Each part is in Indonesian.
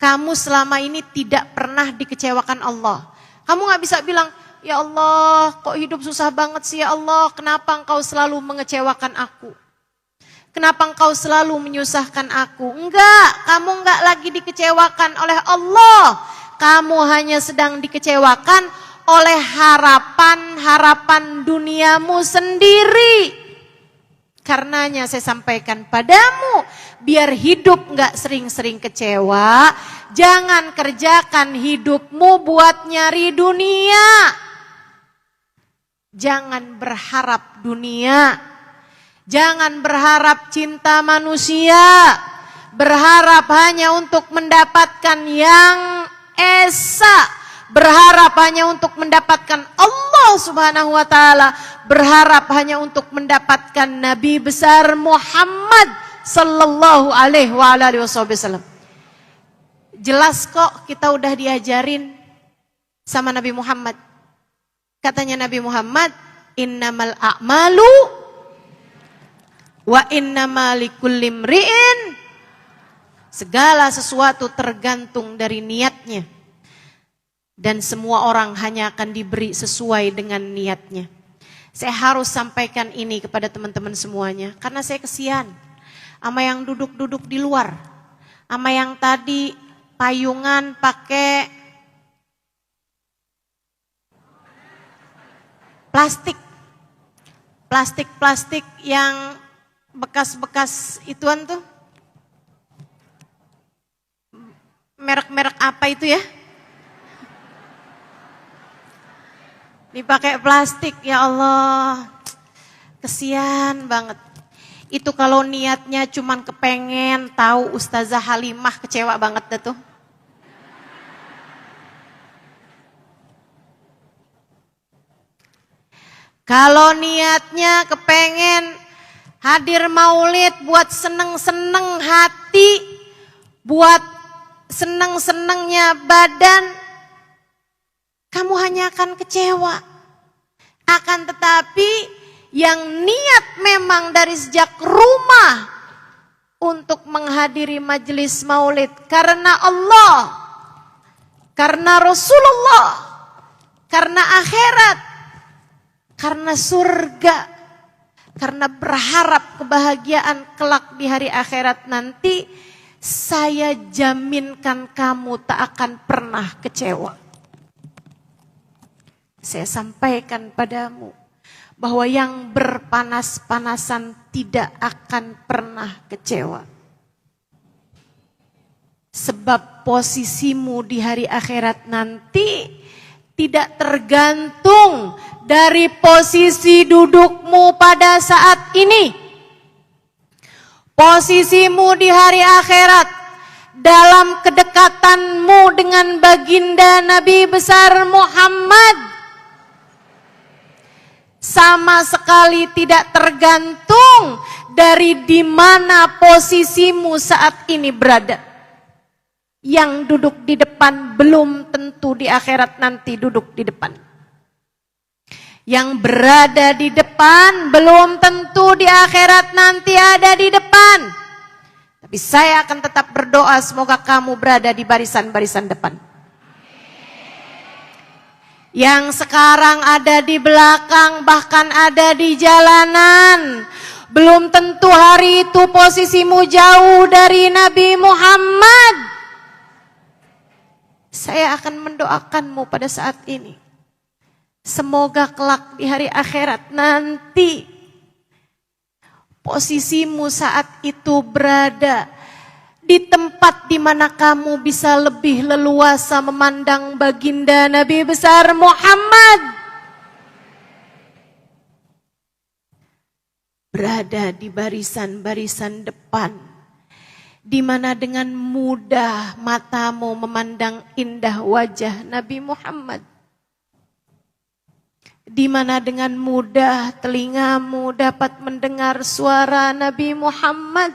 kamu selama ini tidak pernah dikecewakan Allah. Kamu gak bisa bilang, ya Allah kok hidup susah banget sih ya Allah, kenapa engkau selalu mengecewakan aku? Kenapa engkau selalu menyusahkan aku? Enggak, kamu enggak lagi dikecewakan oleh Allah. Kamu hanya sedang dikecewakan oleh harapan-harapan duniamu sendiri. Karenanya saya sampaikan padamu, biar hidup enggak sering-sering kecewa, jangan kerjakan hidupmu buat nyari dunia. Jangan berharap dunia. Jangan berharap cinta manusia, berharap hanya untuk mendapatkan yang esa, berharap hanya untuk mendapatkan Allah Subhanahu wa taala, berharap hanya untuk mendapatkan Nabi besar Muhammad sallallahu alaihi wasallam. Jelas kok kita udah diajarin sama Nabi Muhammad. Katanya Nabi Muhammad, innamal a'malu wa innama likulli imri'in, segala sesuatu tergantung dari niatnya. Dan semua orang hanya akan diberi sesuai dengan niatnya. Saya harus sampaikan ini kepada teman-teman semuanya. Karena saya kesian sama yang duduk-duduk di luar. Sama yang tadi payungan pakai plastik. Plastik-plastik yang bekas-bekas ituan tuh, merek-merek apa itu ya? Dipakai plastik, ya Allah, kesian banget. Itu kalau niatnya cuman kepengen tahu Ustazah Halimah, kecewa banget dah tuh. Kalau niatnya kepengen hadir maulid buat seneng-seneng hati, buat seneng-senengnya badan, kamu hanya akan kecewa. Akan tetapi yang niat memang dari sejak rumah untuk menghadiri majelis maulid karena Allah, karena Rasulullah, karena akhirat, karena surga, karena berharap kebahagiaan kelak di hari akhirat nanti, saya jaminkan kamu tak akan pernah kecewa. Saya sampaikan padamu bahwa yang berpanas-panasan tidak akan pernah kecewa. Sebab posisimu di hari akhirat nanti tidak tergantung dari posisi dudukmu pada saat ini. Posisimu di hari akhirat dalam kedekatanmu dengan baginda Nabi besar Muhammad sama sekali tidak tergantung dari di mana posisimu saat ini berada. Yang duduk di depan belum tentu di akhirat nanti duduk di depan. Yang berada di depan belum tentu di akhirat nanti ada di depan. Tapi saya akan tetap berdoa semoga kamu berada di barisan-barisan depan. Yang sekarang ada di belakang, bahkan ada di jalanan, belum tentu hari itu posisimu jauh dari Nabi Muhammad. Saya akan mendoakanmu pada saat ini. Semoga kelak di hari akhirat nanti posisimu saat itu berada di tempat di mana kamu bisa lebih leluasa memandang baginda Nabi besar Muhammad. Berada di barisan-barisan depan. Di mana dengan mudah matamu memandang indah wajah Nabi Muhammad. Di mana dengan mudah telingamu dapat mendengar suara Nabi Muhammad.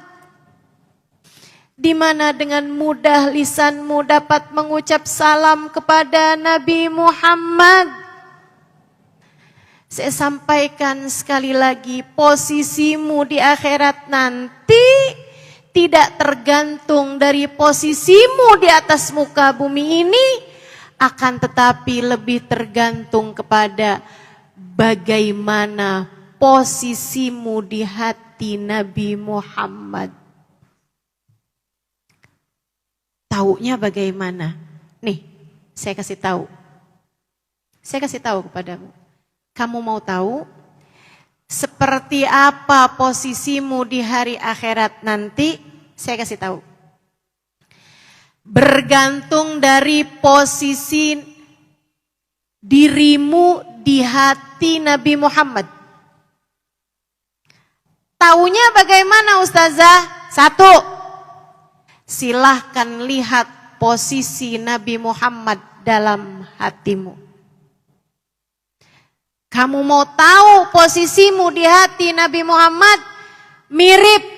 Di mana dengan mudah lisanmu dapat mengucap salam kepada Nabi Muhammad. Saya sampaikan sekali lagi, posisimu di akhirat nanti tidak tergantung dari posisimu di atas muka bumi ini, akan tetapi lebih tergantung kepada bagaimana posisimu di hati Nabi Muhammad. Taunya bagaimana? Nih, saya kasih tahu. Saya kasih tahu kepadamu. Kamu mau tahu seperti apa posisimu di hari akhirat nanti? Saya kasih tahu. Bergantung dari posisi dirimu di hati Nabi Muhammad. Taunya bagaimana Ustazah? Satu, silahkan lihat posisi Nabi Muhammad dalam hatimu. Kamu mau tahu posisimu di hati Nabi Muhammad mirip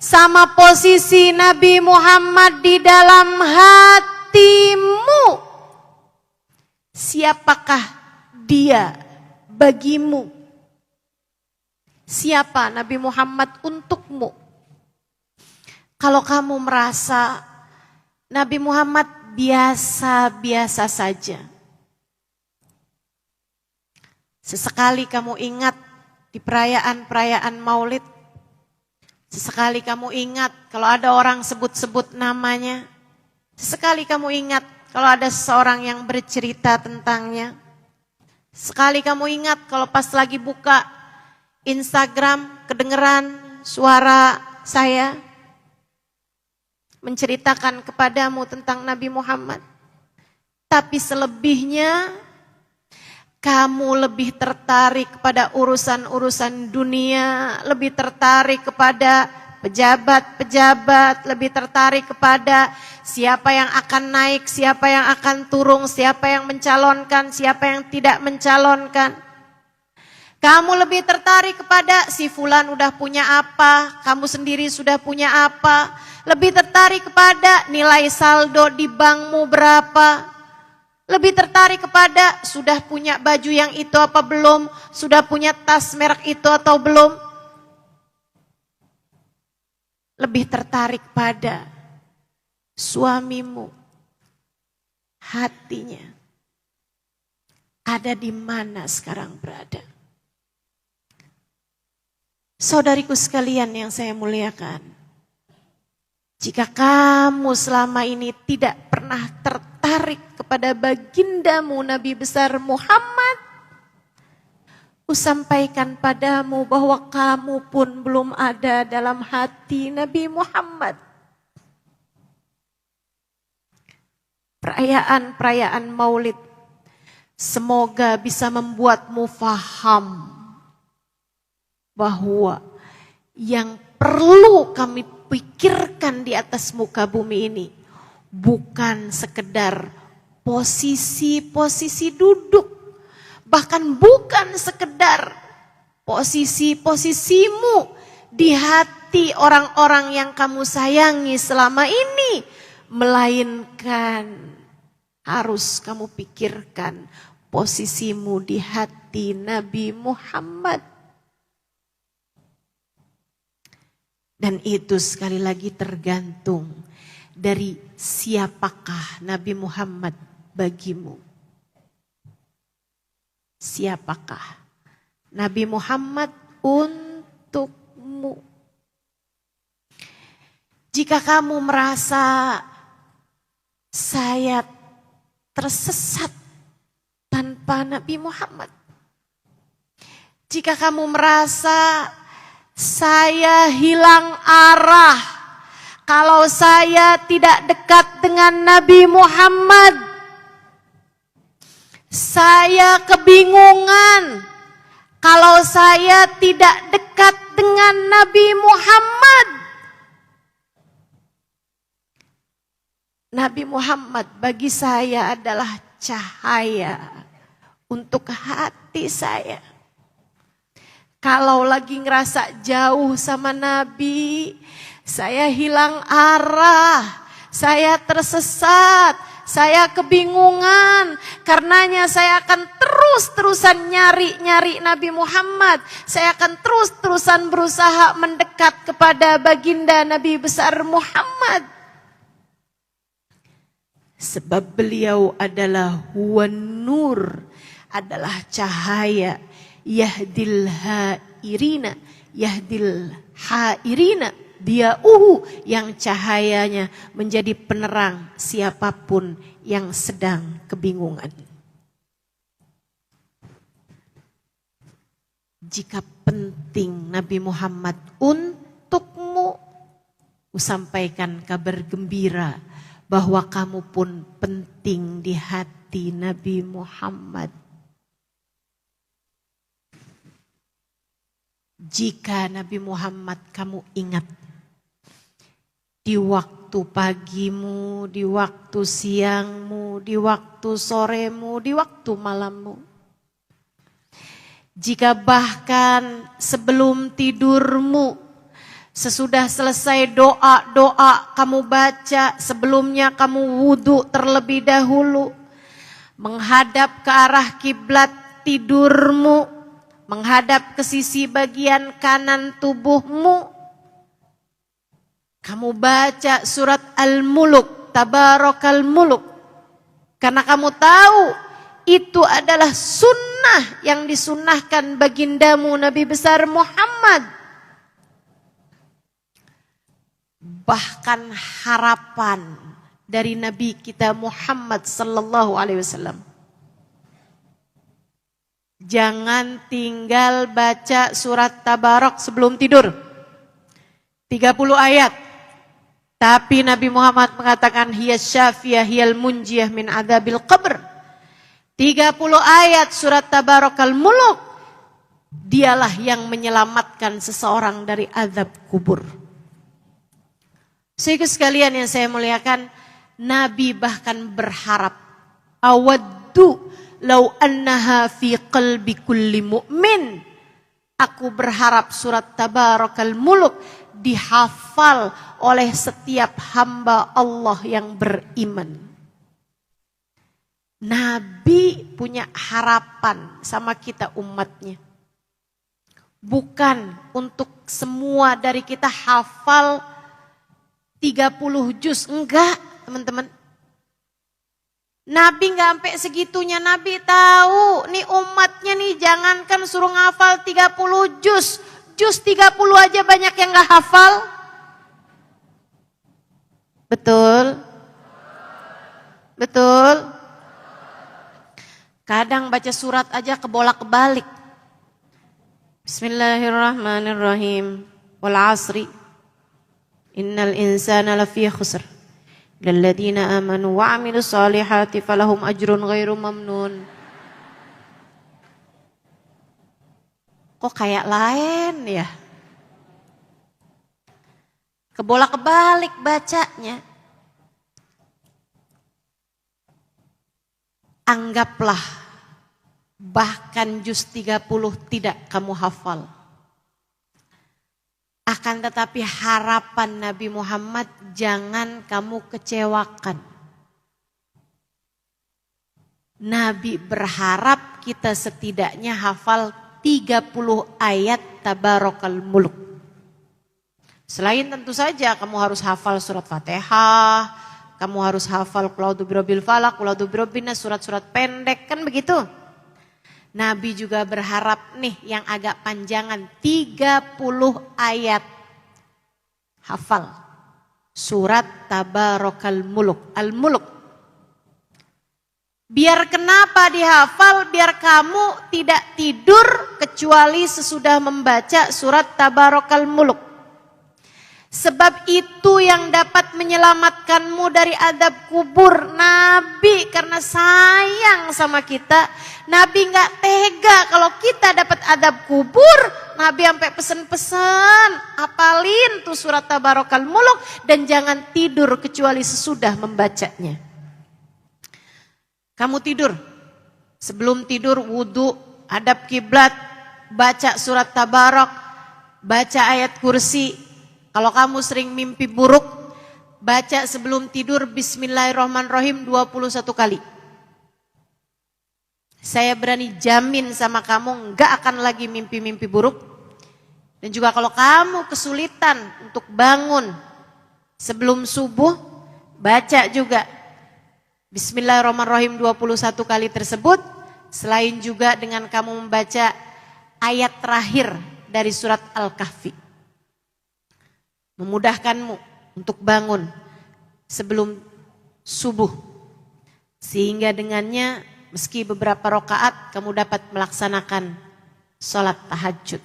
sama posisi Nabi Muhammad di dalam hatimu. Siapakah dia bagimu? Siapa Nabi Muhammad untukmu? Kalau kamu merasa Nabi Muhammad biasa-biasa saja, sesekali kamu ingat di perayaan-perayaan Maulid, sesekali kamu ingat kalau ada orang sebut-sebut namanya, sesekali kamu ingat kalau ada seseorang yang bercerita tentangnya, sekali kamu ingat kalau pas lagi buka Instagram kedengeran suara saya menceritakan kepadamu tentang Nabi Muhammad. Tapi selebihnya kamu lebih tertarik kepada urusan-urusan dunia, lebih tertarik kepada pejabat-pejabat, lebih tertarik kepada siapa yang akan naik, siapa yang akan turun, siapa yang mencalonkan, siapa yang tidak mencalonkan. Kamu lebih tertarik kepada si fulan udah punya apa, kamu sendiri sudah punya apa. Lebih tertarik kepada nilai saldo di bankmu berapa. Lebih tertarik kepada sudah punya baju yang itu apa belum, sudah punya tas merek itu atau belum. Lebih tertarik pada suamimu, hatinya ada di mana sekarang berada. Saudariku sekalian yang saya muliakan, jika kamu selama ini tidak pernah tertarik kepada bagindamu Nabi besar Muhammad, kusampaikan padamu bahwa kamu pun belum ada dalam hati Nabi Muhammad. Perayaan-perayaan Maulid semoga bisa membuatmu faham bahwa yang perlu kami pikirkan di atas muka bumi ini bukan sekedar posisi-posisi duduk, bahkan bukan sekedar posisi-posisimu di hati orang-orang yang kamu sayangi selama ini, melainkan harus kamu pikirkan posisimu di hati Nabi Muhammad. Dan itu sekali lagi tergantung dari siapakah Nabi Muhammad bagimu. Siapakah Nabi Muhammad untukmu? Jika kamu merasa saya tersesat tanpa Nabi Muhammad, jika kamu merasa saya hilang arah kalau saya tidak dekat dengan Nabi Muhammad, saya kebingungan kalau saya tidak dekat dengan Nabi Muhammad. Nabi Muhammad bagi saya adalah cahaya untuk hati saya. Kalau lagi ngerasa jauh sama Nabi, saya hilang arah, saya tersesat, saya kebingungan. Karenanya saya akan terus terus-terusan nyari Nabi Muhammad. Saya akan terus-terusan berusaha mendekat kepada baginda Nabi besar Muhammad. Sebab beliau adalah huwan nur, adalah cahaya. Yahdil hairina, dia yang cahayanya menjadi penerang siapapun yang sedang kebingungan. Jika penting Nabi Muhammad untukmu, kusampaikan kabar gembira bahwa kamu pun penting di hati Nabi Muhammad. Jika Nabi Muhammad kamu ingat di waktu pagimu, di waktu siangmu, di waktu soremu, di waktu malammu. Jika bahkan sebelum tidurmu, sesudah selesai doa-doa kamu baca, sebelumnya kamu wudhu terlebih dahulu, menghadap ke arah kiblat tidurmu, menghadap ke sisi bagian kanan tubuhmu, kamu baca surat Al-Muluk, Tabarakal Muluk. Karena kamu tahu itu adalah sunnah yang disunnahkan bagindamu Nabi besar Muhammad. Bahkan harapan dari Nabi kita Muhammad sallallahu alaihi wasallam. Jangan tinggal baca surat Tabarak sebelum tidur. 30 ayat. Tapi Nabi Muhammad mengatakan hiya syafiyah hiyal munjiyah min adzabil qabr. 30 ayat surat Tabarakal Muluk. Dialah yang menyelamatkan seseorang dari azab kubur. Sehingga sekalian yang saya muliakan, Nabi bahkan berharap, awaddu lau annaha fi qalbi kulli mu'min. Aku berharap surat Tabarakal Muluk dihafal oleh setiap hamba Allah yang beriman. Nabi punya harapan sama kita umatnya. Bukan untuk semua dari kita hafal 30 juz, enggak teman-teman. Nabi enggak sampai segitunya. Nabi tahu nih umatnya nih jangankan suruh ngafal 30 juz. Juz 30 aja banyak yang enggak hafal. Betul? Betul? Kadang baca surat aja kebolak-balik. Bismillahirrahmanirrahim. Wal asri. Innal insana lafi khusr. Lalladzina amanu wa amilus solihati falahum ajrun ghairu mamnun. Kok kayak lain ya? Kebolak-balik bacanya. Anggaplah bahkan juz 30 tidak kamu hafal. Akan tetapi harapan Nabi Muhammad jangan kamu kecewakan. Nabi berharap kita setidaknya hafal 30 ayat Tabarakal Muluk. Selain tentu saja kamu harus hafal surat Fatihah, kamu harus hafal Qul a'udzu birabbil falaq, Qul a'udzu birabbin nas, surat-surat pendek kan begitu. Nabi juga berharap nih yang agak panjangan 30 ayat hafal surat Tabarakal Muluk, Al-Muluk. Biar kenapa dihafal? Biar kamu tidak tidur kecuali sesudah membaca surat Tabarakal Muluk. Sebab itu yang dapat menyelamatkanmu dari azab kubur. Nabi karena sayang sama kita, Nabi gak tega kalau kita dapat azab kubur. Nabi sampai pesen-pesen, hafalin tuh surat Tabarakal Muluk dan jangan tidur kecuali sesudah membacanya. Kamu tidur, sebelum tidur wudhu, hadap kiblat, baca surat Tabarak, baca ayat kursi. Kalau kamu sering mimpi buruk, baca sebelum tidur Bismillahirrahmanirrahim 21 kali. Saya berani jamin sama kamu nggak akan lagi mimpi-mimpi buruk. Dan juga kalau kamu kesulitan untuk bangun sebelum subuh, baca juga Bismillahirrahmanirrahim 21 kali tersebut. Selain juga dengan kamu membaca ayat terakhir dari surat Al-Kahfi. Memudahkanmu untuk bangun sebelum subuh. Sehingga dengannya meski beberapa rakaat kamu dapat melaksanakan sholat tahajud.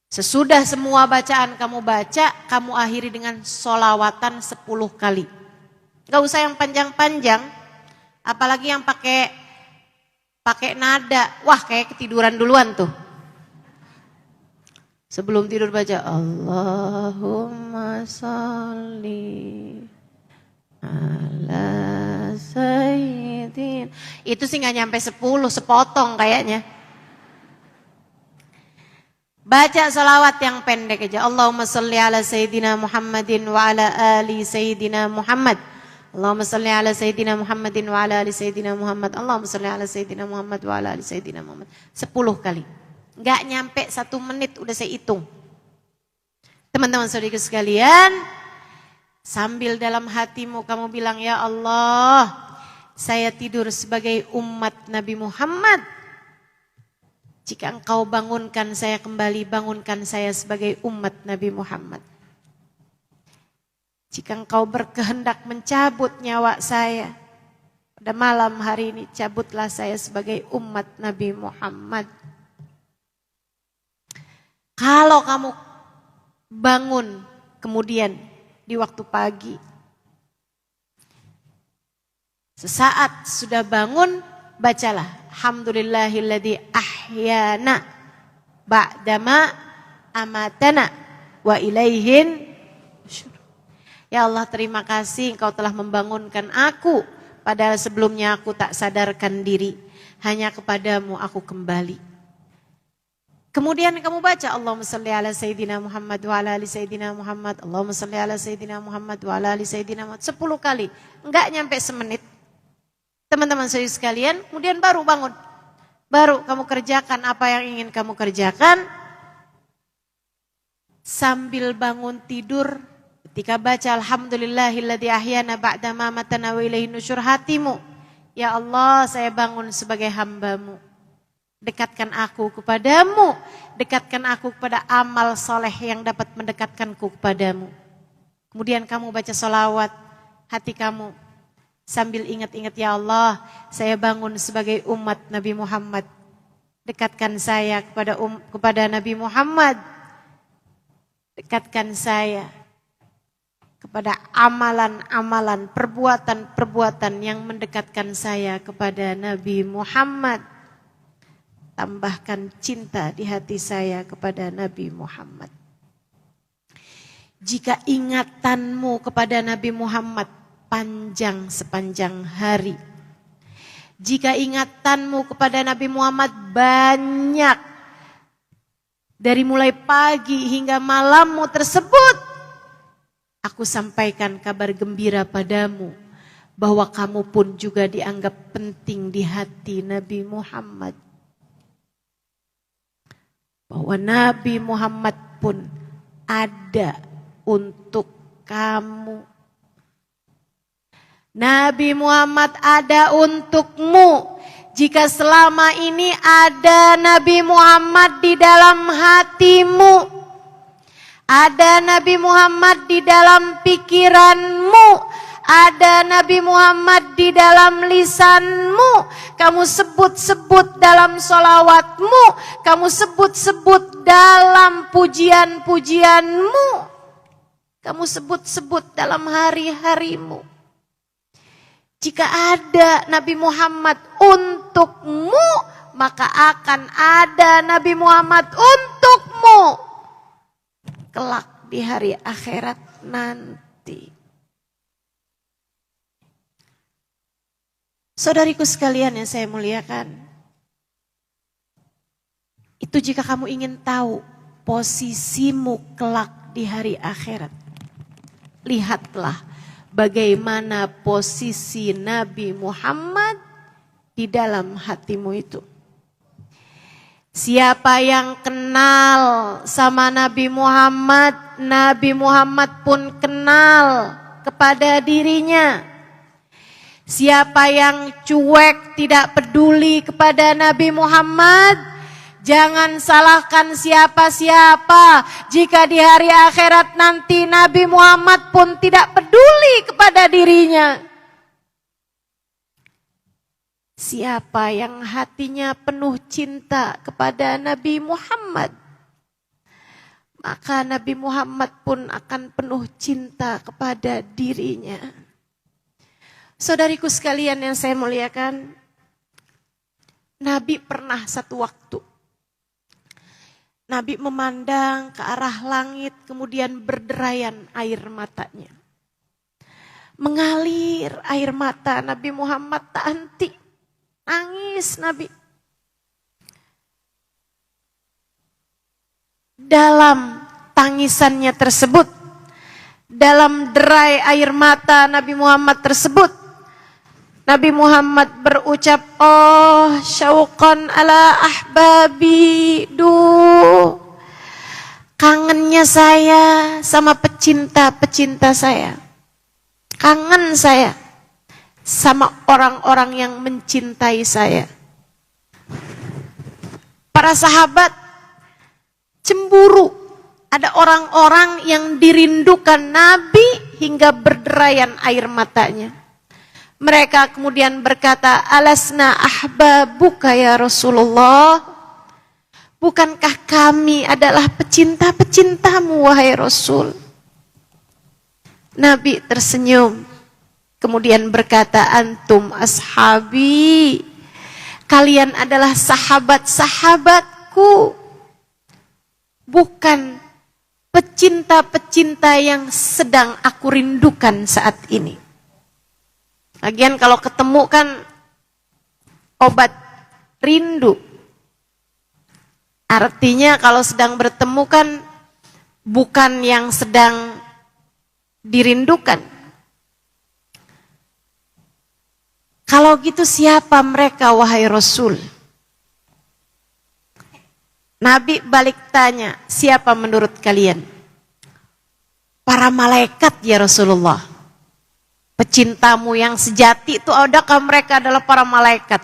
Sesudah semua bacaan kamu baca, kamu akhiri dengan sholawatan 10 kali. Gak usah yang panjang-panjang, apalagi yang pakai nada. Wah, kayak ketiduran duluan tuh. Sebelum tidur baca Allahumma sholli ala sayyidin. Itu sih gak nyampe 10, sepotong kayaknya. Baca salawat yang pendek aja. Allahumma sholli ala sayyidina Muhammadin wa ala ali sayyidina Muhammad. Allahumma sholli ala sayyidina Muhammadin wa ala ali sayyidina Muhammad. Allahumma sholli ala sayyidina Muhammad wa ala ali sayyidina Muhammad. 10 kali. Enggak nyampe 1 menit udah saya hitung. Teman-teman saudara sekalian, sambil dalam hatimu kamu bilang, ya Allah, saya tidur sebagai umat Nabi Muhammad. Jika engkau bangunkan saya kembali, bangunkan saya sebagai umat Nabi Muhammad. Jika engkau berkehendak mencabut nyawa saya pada malam hari ini, cabutlah saya sebagai umat Nabi Muhammad. Kalau kamu bangun kemudian di waktu pagi, sesaat sudah bangun, bacalah Alhamdulillahilladzi ahyana ba'dama amatana wa ilaihin nusyur. Ya Allah, terima kasih Engkau telah membangunkan aku, padahal sebelumnya aku tak sadarkan diri. Hanya kepadamu aku kembali. Kemudian kamu baca Allahumma sholli ala sayyidina Muhammad wa ala ali sayyidina Muhammad. Allahumma sholli ala sayyidina Muhammad wa ala ali sayyidina Muhammad. 10 kali, enggak nyampe semenit. Teman-teman saudara sekalian, kemudian baru bangun. Baru kamu kerjakan apa yang ingin kamu kerjakan. Sambil bangun tidur, ketika baca Alhamdulillahilladzi ahyana ba'da ma amatana wa ilaihin nusyur, hatimu, ya Allah, saya bangun sebagai hamba-Mu. Dekatkan aku kepadamu, dekatkan aku kepada amal soleh yang dapat mendekatkanku kepadamu. Kemudian kamu baca sholawat, hati kamu sambil ingat-ingat, ya Allah, saya bangun sebagai umat Nabi Muhammad. Dekatkan saya kepada Nabi Muhammad. Dekatkan saya kepada amalan-amalan, perbuatan-perbuatan yang mendekatkan saya kepada Nabi Muhammad. Tambahkan cinta di hati saya kepada Nabi Muhammad. Jika ingatanmu kepada Nabi Muhammad panjang sepanjang hari, jika ingatanmu kepada Nabi Muhammad banyak, dari mulai pagi hingga malammu tersebut, aku sampaikan kabar gembira padamu, bahwa kamu pun juga dianggap penting di hati Nabi Muhammad. Bahwa Nabi Muhammad pun ada untuk kamu. Nabi Muhammad ada untukmu. Jika selama ini ada Nabi Muhammad di dalam hatimu, ada Nabi Muhammad di dalam pikiranmu, ada Nabi Muhammad di dalam lisanmu, kamu sebut-sebut dalam sholawatmu, kamu sebut-sebut dalam pujian-pujianmu, kamu sebut-sebut dalam hari-harimu. Jika ada Nabi Muhammad untukmu, maka akan ada Nabi Muhammad untukmu kelak di hari akhirat nanti. Saudariku sekalian yang saya muliakan, itu jika kamu ingin tahu posisimu kelak di hari akhirat, lihatlah bagaimana posisi Nabi Muhammad di dalam hatimu itu. Siapa yang kenal sama Nabi Muhammad pun kenal kepada dirinya. Siapa yang cuek, tidak peduli kepada Nabi Muhammad, jangan salahkan siapa-siapa jika di hari akhirat nanti Nabi Muhammad pun tidak peduli kepada dirinya. Siapa yang hatinya penuh cinta kepada Nabi Muhammad, maka Nabi Muhammad pun akan penuh cinta kepada dirinya. Saudariku sekalian yang saya muliakan, Nabi pernah satu waktu, Nabi memandang ke arah langit, kemudian berderayan air matanya. Mengalir air mata Nabi Muhammad tak henti. Nangis Nabi. Dalam tangisannya tersebut, dalam derai air mata Nabi Muhammad tersebut, Nabi Muhammad berucap, oh syauqan ala ahbabi, kangennya saya sama pecinta-pecinta saya. Kangen saya sama orang-orang yang mencintai saya. Para sahabat cemburu. Ada orang-orang yang dirindukan Nabi hingga berderayan air matanya. Mereka kemudian berkata, alasna ahbabuka ya Rasulullah. Bukankah kami adalah pecinta-pecintamu wahai Rasul? Nabi tersenyum. Kemudian berkata, antum ashabi, kalian adalah sahabat-sahabatku, bukan pecinta-pecinta yang sedang aku rindukan saat ini. Lagian kalau ketemu kan obat rindu. Artinya kalau sedang bertemu kan bukan yang sedang dirindukan. Kalau gitu siapa mereka wahai Rasul? Nabi balik tanya, siapa menurut kalian? Para malaikat ya Rasulullah. Pecintamu yang sejati itu adakah mereka adalah para malaikat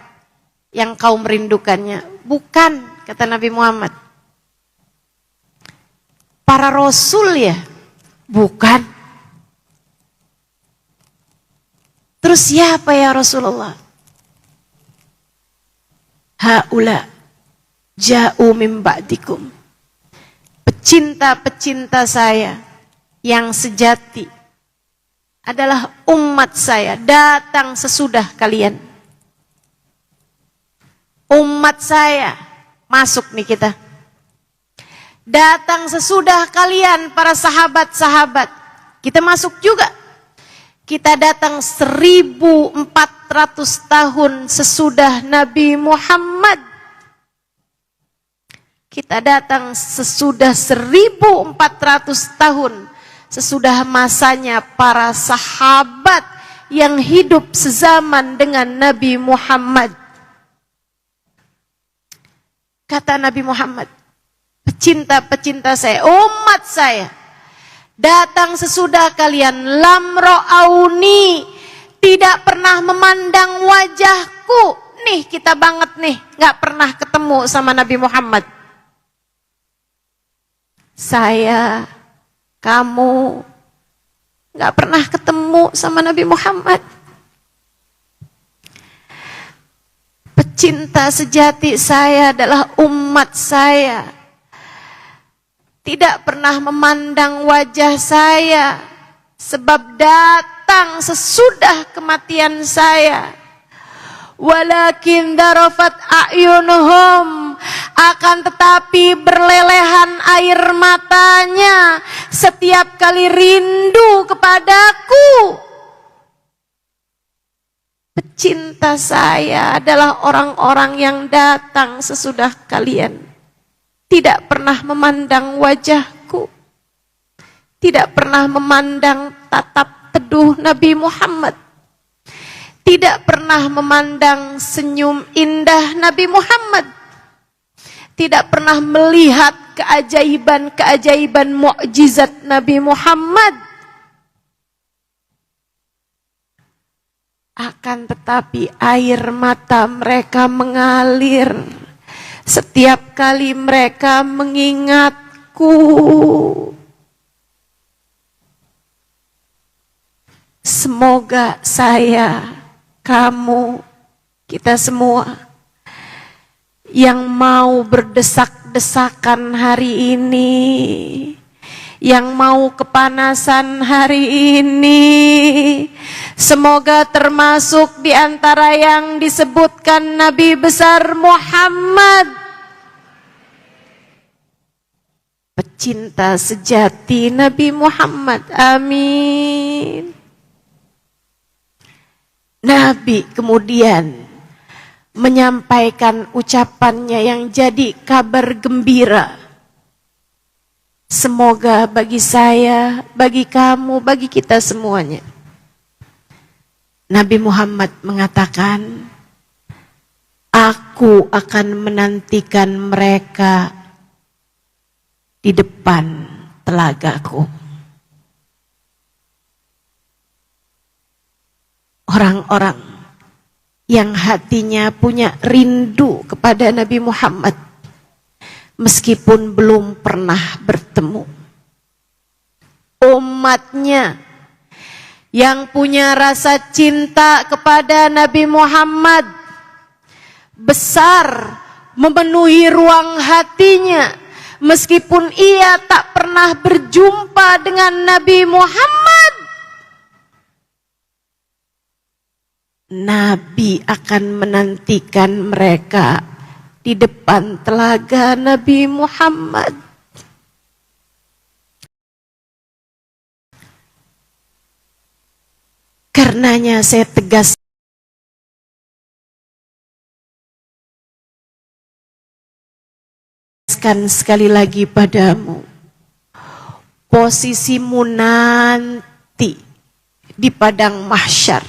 yang kau merindukannya? Bukan, kata Nabi Muhammad. Para Rasul ya? Bukan. Terus siapa ya Rasulullah? Haula ja'u min ba'dikum. Pecinta-pecinta saya yang sejati adalah umat saya, datang sesudah kalian. Umat saya, masuk nih kita. Datang sesudah kalian para sahabat-sahabat. Kita masuk juga. Kita datang 1400 tahun sesudah Nabi Muhammad. Kita datang sesudah 1400 tahun sesudah masanya para sahabat yang hidup sezaman dengan Nabi Muhammad. Kata Nabi Muhammad, pecinta-pecinta saya, umat saya, datang sesudah kalian, lam ra'auni, tidak pernah memandang wajahku. Nih kita banget nih, gak pernah ketemu sama Nabi Muhammad. Saya, kamu, gak pernah ketemu sama Nabi Muhammad. Pecinta sejati saya adalah umat saya. Tidak pernah memandang wajah saya, sebab datang sesudah kematian saya. Walakin darafat a'yunuhum, akan tetapi berlelehan air matanya setiap kali rindu kepadaku. Pecinta saya adalah orang-orang yang datang sesudah kalian. Tidak pernah memandang wajahku. Tidak pernah memandang tatap teduh Nabi Muhammad. tidak pernah memandang senyum indah Nabi Muhammad, tidak pernah melihat keajaiban-keajaiban mukjizat Nabi Muhammad. Akan tetapi air mata mereka mengalir setiap kali mereka mengingatku. Semoga saya, kamu, kita semua yang mau berdesak-desakan hari ini, yang mau kepanasan hari ini, semoga termasuk di antara yang disebutkan Nabi besar Muhammad, pecinta sejati Nabi Muhammad. Amin. Nabi kemudian menyampaikan ucapannya yang jadi kabar gembira. Semoga bagi saya, bagi kamu, bagi kita semuanya. Nabi Muhammad mengatakan, aku akan menantikan mereka di depan telagaku. Orang-orang yang hatinya punya rindu kepada Nabi Muhammad, meskipun belum pernah bertemu. Umatnya yang punya rasa cinta kepada Nabi Muhammad besar, memenuhi ruang hatinya, meskipun ia tak pernah berjumpa dengan Nabi Muhammad. Nabi akan menantikan mereka di depan telaga Nabi Muhammad. Karenanya saya tegaskan sekali lagi padamu, posisimu nanti di padang mahsyar,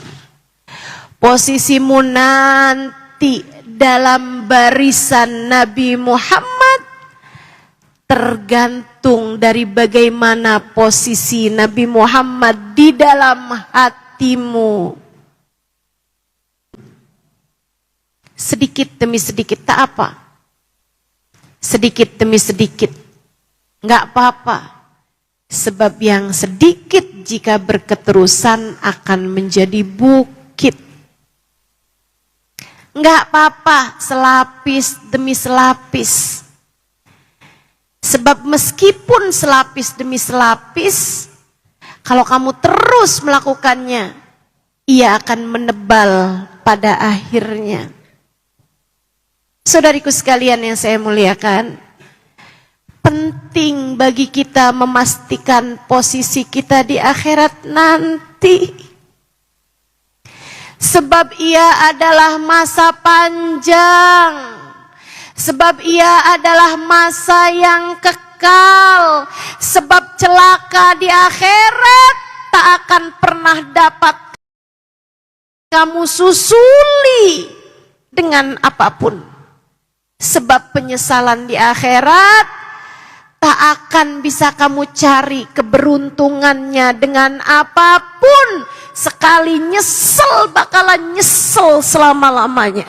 posisimu nanti dalam barisan Nabi Muhammad tergantung dari bagaimana posisi Nabi Muhammad di dalam hatimu. Sedikit demi sedikit, tak apa. Sedikit demi sedikit, nggak apa-apa. Sebab yang sedikit jika berketerusan akan menjadi bukit. Enggak apa-apa, selapis demi selapis. Sebab meskipun selapis demi selapis, kalau kamu terus melakukannya, ia akan menebal pada akhirnya. Saudariku sekalian yang saya muliakan, penting bagi kita memastikan posisi kita di akhirat nanti. Sebab ia adalah masa panjang. Sebab ia adalah masa yang kekal. Sebab celaka di akhirat tak akan pernah dapat kamu susuli dengan apapun. Sebab penyesalan di akhirat tak akan bisa kamu cari keberuntungannya dengan apapun. Sekali nyesel bakalan nyesel selama-lamanya.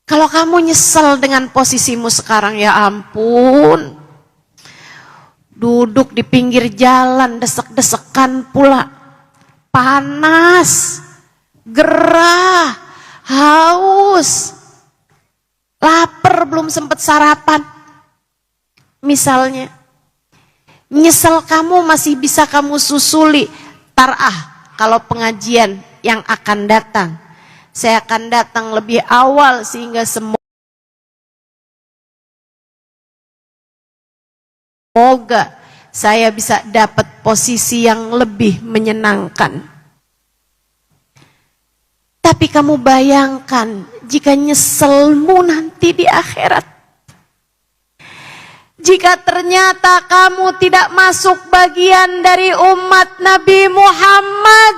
Kalau kamu nyesel dengan posisimu sekarang, ya ampun. Duduk di pinggir jalan desek-desekan pula. Panas, gerah, haus, lapar belum sempat sarapan. Misalnya, nyesel kamu masih bisa kamu susuli. Kalau pengajian yang akan datang, saya akan datang lebih awal sehingga semoga saya bisa dapat posisi yang lebih menyenangkan. Tapi kamu bayangkan jika nyeselmu nanti di akhirat. Jika ternyata kamu tidak masuk bagian dari umat Nabi Muhammad,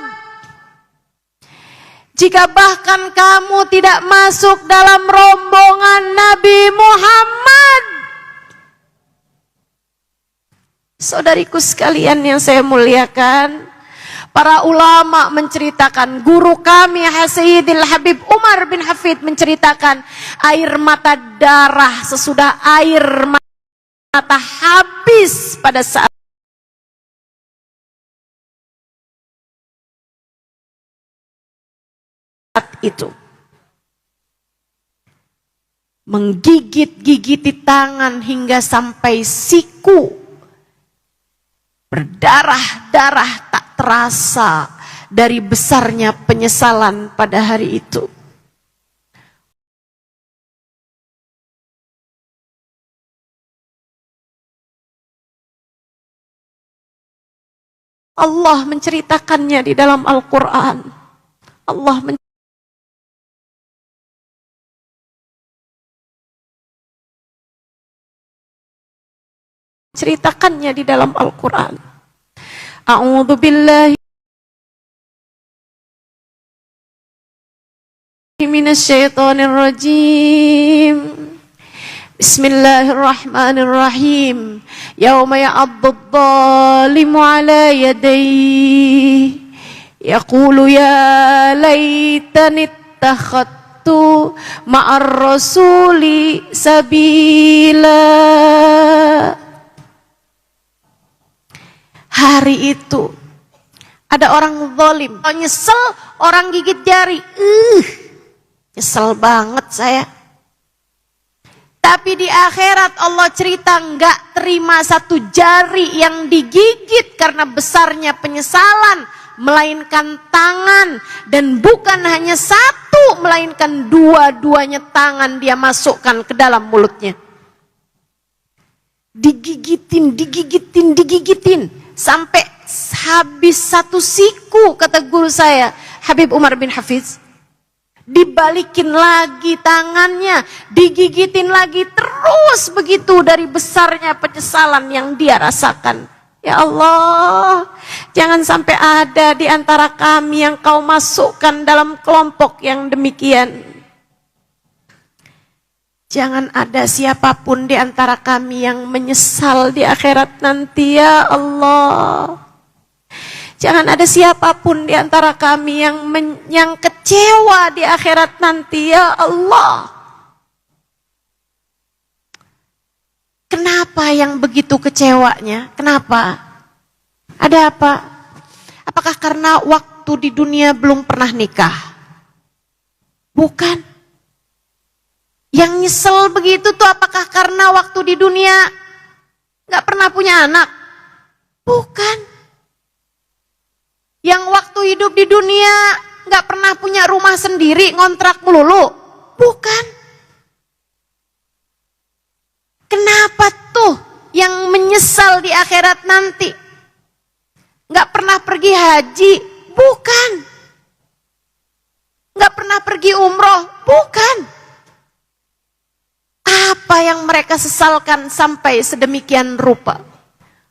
jika bahkan kamu tidak masuk dalam rombongan Nabi Muhammad, saudariku sekalian yang saya muliakan, para ulama menceritakan, guru kami Sayyidil Habib Umar bin Hafid menceritakan, air mata darah sesudah air mata habis pada saat itu. Menggigit-gigiti tangan hingga sampai siku. Berdarah-darah tak terasa dari besarnya penyesalan pada hari itu. Allah menceritakannya di dalam Al-Quran. Allah menceritakannya di dalam Al-Quran. A'udzu billahi minasyaitonir rajim. Bismillahirrahmanirrahim. Yauma ya'addu adh-dhalimu 'ala yadayhi yaqulu ya laitani ittakhadtu ma'ar rasuli sabila. Hari itu ada orang zalim, nyesel, orang gigit jari. Nyesel banget saya. Tapi di akhirat Allah cerita nggak terima satu jari yang digigit karena besarnya penyesalan, melainkan tangan, dan bukan hanya satu, melainkan dua-duanya tangan dia masukkan ke dalam mulutnya. Digigitin sampai habis satu siku, kata guru saya Habib Umar bin Hafiz. Dibalikin lagi tangannya, digigitin lagi, terus begitu dari besarnya penyesalan yang dia rasakan. Ya Allah, jangan sampai ada di antara kami yang kau masukkan dalam kelompok yang demikian. Jangan ada siapapun di antara kami yang menyesal di akhirat nanti, ya Allah. Jangan ada siapapun di antara kami yang kecewa di akhirat nanti, ya Allah. Kenapa yang begitu kecewanya? Kenapa? Ada apa? Apakah karena waktu di dunia belum pernah nikah? Bukan. Yang nyesel begitu tuh apakah karena waktu di dunia gak pernah punya anak? Bukan. Yang waktu hidup di dunia gak pernah punya rumah sendiri, ngontrak melulu? Bukan. Kenapa tuh yang menyesal di akhirat nanti? Gak pernah pergi haji? Bukan. Gak pernah pergi umroh? Bukan. Apa yang mereka sesalkan sampai sedemikian rupa?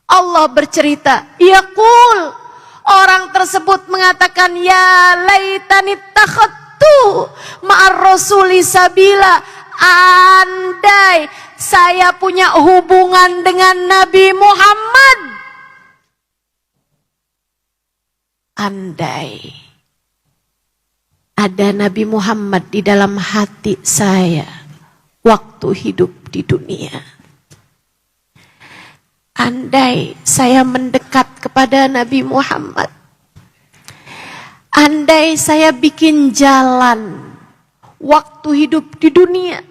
Allah bercerita, yaqul, orang tersebut mengatakan, ya laitani takhadtu ma'ar rasuli sabila, andai saya punya hubungan dengan Nabi Muhammad. Andai ada Nabi Muhammad di dalam hati saya waktu hidup di dunia. Andai saya mendekat kepada Nabi Muhammad. Andai saya bikin jalan waktu hidup di dunia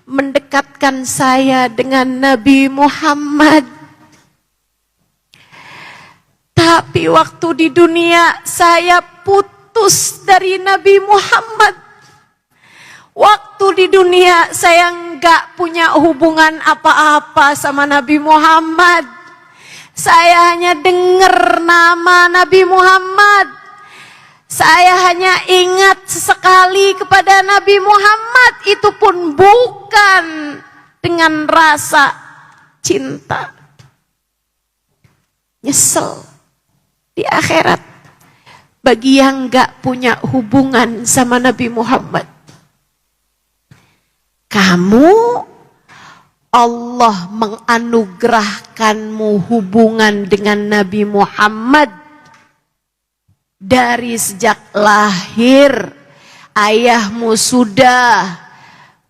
mendekatkan saya dengan Nabi Muhammad. Tapi waktu di dunia saya putus dari Nabi Muhammad. Waktu di dunia saya enggak punya hubungan apa-apa sama Nabi Muhammad. Saya hanya dengar nama Nabi Muhammad. Saya hanya ingat sesekali kepada Nabi Muhammad. Itu pun bukan dengan rasa cinta. Nyesel di akhirat bagi yang gak punya hubungan sama Nabi Muhammad. Kamu, Allah menganugerahkanmu hubungan dengan Nabi Muhammad dari sejak lahir. Ayahmu sudah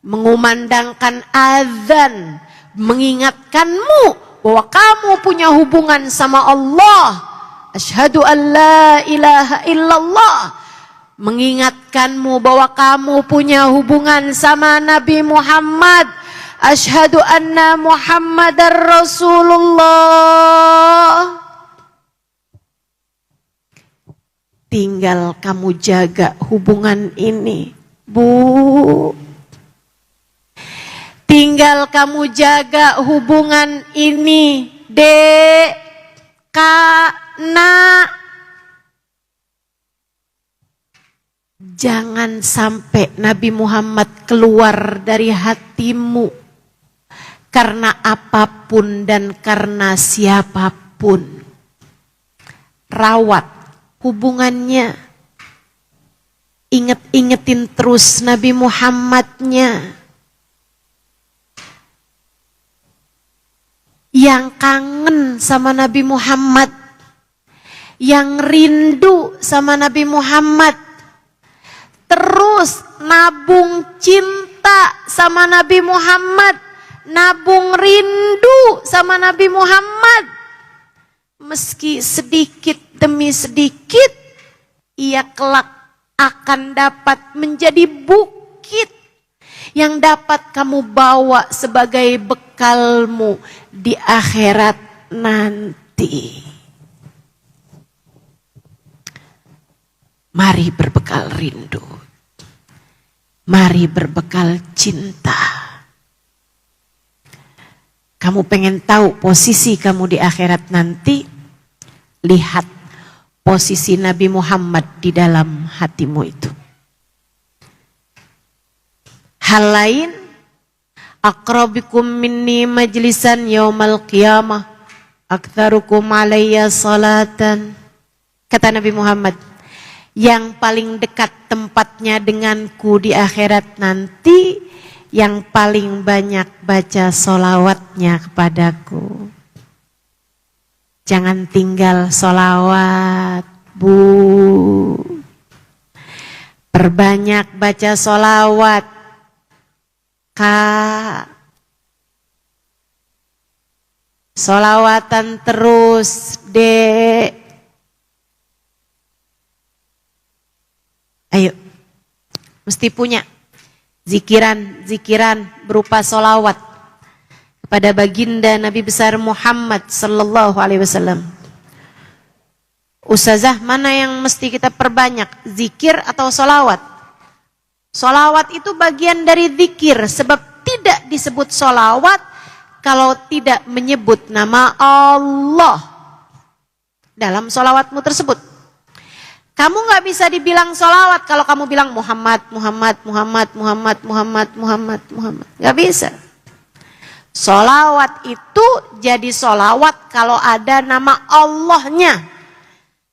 mengumandangkan azan, mengingatkanmu bahwa kamu punya hubungan sama Allah. Asyhadu an la ilaha illallah. Mengingatkanmu bahwa kamu punya hubungan sama Nabi Muhammad. Asyhadu anna Muhammadar Rasulullah. Tinggal kamu jaga hubungan ini, Bu. Tinggal kamu jaga hubungan ini, Dek, Kak, Nak. Jangan sampai Nabi Muhammad keluar dari hatimu karena apapun dan karena siapapun. Rawat hubungannya. Inget-ingetin terus Nabi Muhammadnya. Yang kangen sama Nabi Muhammad, yang rindu sama Nabi Muhammad, terus nabung cinta sama Nabi Muhammad, nabung rindu sama Nabi Muhammad. Meski sedikit demi sedikit, ia kelak akan dapat menjadi bukit yang dapat kamu bawa sebagai bekalmu di akhirat nanti. Mari berbekal rindu. Mari berbekal cinta. Kamu pengen tahu posisi kamu di akhirat nanti? Lihat posisi Nabi Muhammad di dalam hatimu itu. Hal lain, aqrabikum minni majlisan yaumal qiyamah aktsarukum alayya salatan. Kata Nabi Muhammad, yang paling dekat tempatnya denganku di akhirat nanti, yang paling banyak baca sholawatnya kepadaku. Jangan tinggal sholawat, Bu. Perbanyak baca sholawat, Kak. Sholawatan terus, Dek. Ayo, mesti punya zikiran berupa sholawat kepada baginda Nabi besar Muhammad sallallahu alaihi wasallam. Ustazah, mana yang mesti kita perbanyak, zikir atau sholawat? Sholawat itu bagian dari zikir, sebab tidak disebut sholawat kalau tidak menyebut nama Allah dalam sholawatmu tersebut. Kamu gak bisa dibilang sholawat kalau kamu bilang Muhammad. Gak bisa. Sholawat itu jadi sholawat kalau ada nama Allahnya.